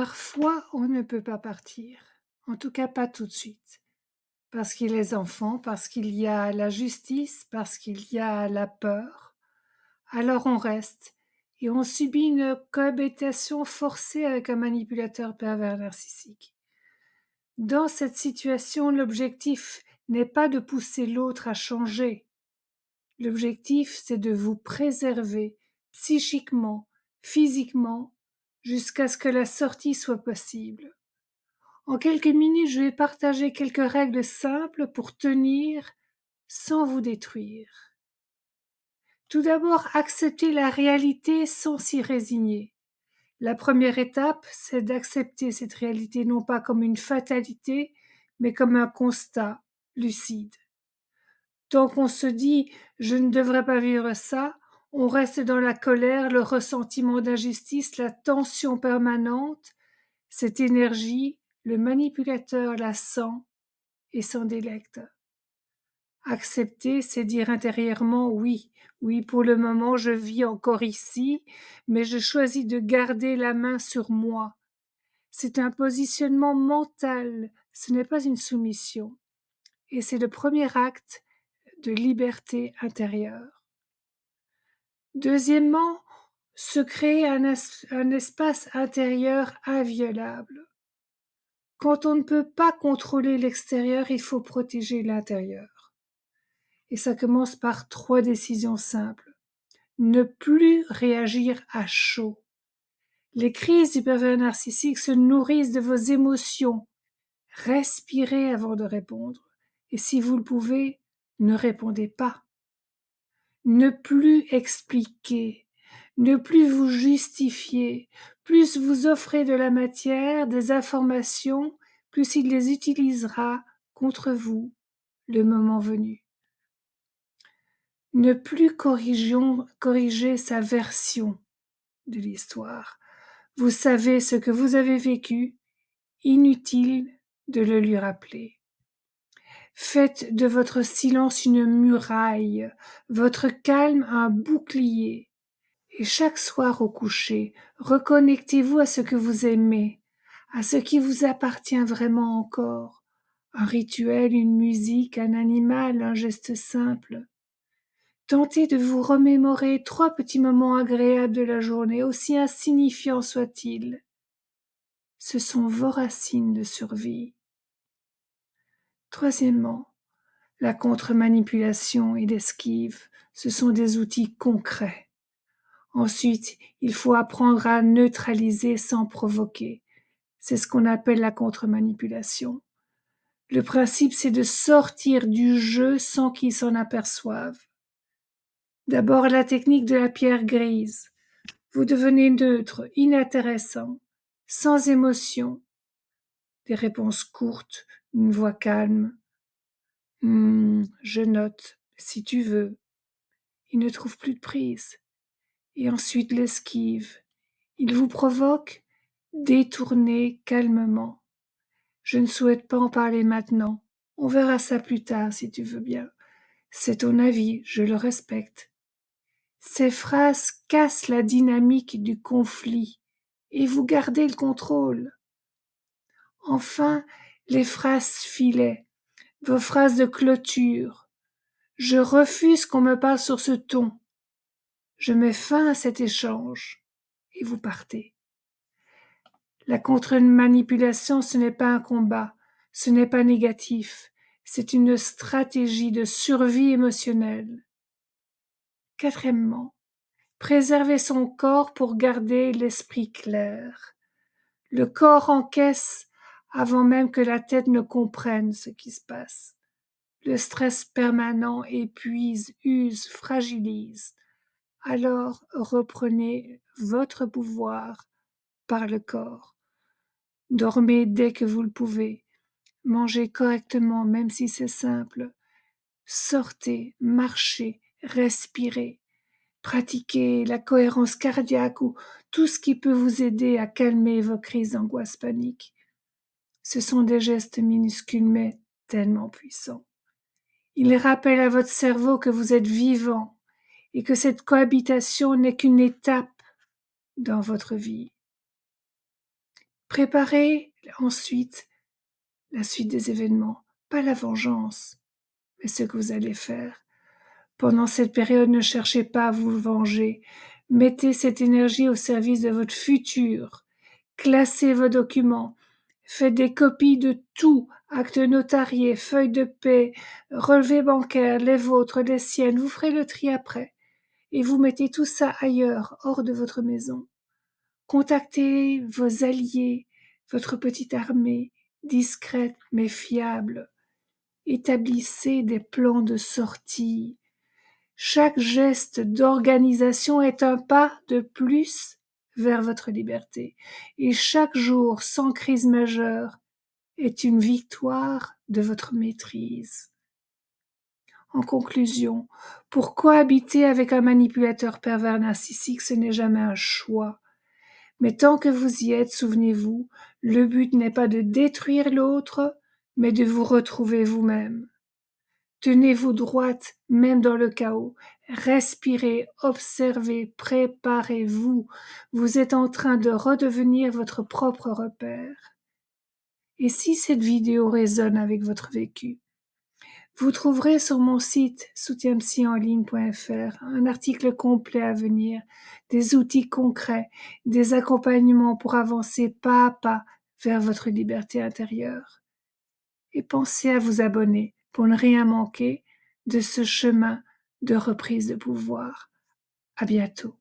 Parfois, on ne peut pas partir, en tout cas pas tout de suite, parce qu'il y a les enfants, parce qu'il y a la justice, parce qu'il y a la peur. Alors on reste et on subit une cohabitation forcée avec un manipulateur pervers narcissique. Dans cette situation, l'objectif n'est pas de pousser l'autre à changer. L'objectif, c'est de vous préserver psychiquement, physiquement, jusqu'à ce que la sortie soit possible. En quelques minutes, je vais partager quelques règles simples pour tenir sans vous détruire. Tout d'abord, accepter la réalité sans s'y résigner. La première étape, c'est d'accepter cette réalité non pas comme une fatalité, mais comme un constat lucide. Tant qu'on se dit je ne devrais pas vivre ça, on reste dans la colère, le ressentiment d'injustice, la tension permanente. Cette énergie, le manipulateur la sent et s'en délecte. Accepter, c'est dire intérieurement oui, oui, pour le moment je vis encore ici, mais je choisis de garder la main sur moi. C'est un positionnement mental, ce n'est pas une soumission. Et c'est le premier acte de liberté intérieure. Deuxièmement, se créer un espace intérieur inviolable. Quand on ne peut pas contrôler l'extérieur, il faut protéger l'intérieur. Et ça commence par 3 décisions simples. Ne plus réagir à chaud. Les crises du pervers narcissique se nourrissent de vos émotions. Respirez avant de répondre. Et si vous le pouvez, ne répondez pas. Ne plus expliquer. Ne plus vous justifier. Plus vous offrez de la matière, des informations, plus il les utilisera contre vous le moment venu. Ne plus corriger sa version de l'histoire. Vous savez ce que vous avez vécu, inutile de le lui rappeler. Faites de votre silence une muraille, votre calme un bouclier. Et chaque soir au coucher, reconnectez-vous à ce que vous aimez, à ce qui vous appartient vraiment encore. Un rituel, une musique, un animal, un geste simple. Tentez de vous remémorer 3 petits moments agréables de la journée, aussi insignifiants soient-ils. Ce sont vos racines de survie. Troisièmement, la contre-manipulation et l'esquive, ce sont des outils concrets. Ensuite, il faut apprendre à neutraliser sans provoquer. C'est ce qu'on appelle la contre-manipulation. Le principe, c'est de sortir du jeu sans qu'il s'en aperçoive. D'abord, la technique de la pierre grise. Vous devenez neutre, inintéressant, sans émotion. Des réponses courtes, une voix calme. Je note, si tu veux. Il ne trouve plus de prise. Et ensuite l'esquive. Il vous provoque, détournez calmement. Je ne souhaite pas en parler maintenant. On verra ça plus tard si tu veux bien. C'est ton avis, je le respecte. Ces phrases cassent la dynamique du conflit et vous gardez le contrôle. Enfin, les phrases filets, vos phrases de clôture. Je refuse qu'on me parle sur ce ton. Je mets fin à cet échange et vous partez. La contre-manipulation, ce n'est pas un combat, ce n'est pas négatif, c'est une stratégie de survie émotionnelle. Quatrièmement, préserver son corps pour garder l'esprit clair. Le corps encaisse avant même que la tête ne comprenne ce qui se passe. Le stress permanent épuise, use, fragilise. Alors reprenez votre pouvoir par le corps. Dormez dès que vous le pouvez. Mangez correctement, même si c'est simple. Sortez, marchez, respirez. Pratiquez la cohérence cardiaque ou tout ce qui peut vous aider à calmer vos crises d'angoisse panique. Ce sont des gestes minuscules mais tellement puissants. Ils rappellent à votre cerveau que vous êtes vivant et que cette cohabitation n'est qu'une étape dans votre vie. Préparez ensuite la suite des événements, pas la vengeance, mais ce que vous allez faire. Pendant cette période, ne cherchez pas à vous venger. Mettez cette énergie au service de votre futur. Classez vos documents. Faites des copies de tout, actes notariés, feuilles de paie, relevés bancaires, les vôtres, les siennes. Vous ferez le tri après. Et vous mettez tout ça ailleurs, hors de votre maison. Contactez vos alliés, votre petite armée, discrète mais fiable. Établissez des plans de sortie. Chaque geste d'organisation est un pas de plus vers votre liberté. Et chaque jour sans crise majeure est une victoire de votre maîtrise. En conclusion, pour cohabiter avec un manipulateur pervers narcissique, ce n'est jamais un choix. Mais tant que vous y êtes, souvenez-vous, le but n'est pas de détruire l'autre, mais de vous retrouver vous-même. Tenez-vous droite, même dans le chaos. Respirez, observez, préparez-vous. Vous êtes en train de redevenir votre propre repère. Et si cette vidéo résonne avec votre vécu, vous trouverez sur mon site soutienpsyenligne.fr un article complet à venir, des outils concrets, des accompagnements pour avancer pas à pas vers votre liberté intérieure. Et pensez à vous abonner pour ne rien manquer de ce chemin de reprise de pouvoir. À bientôt.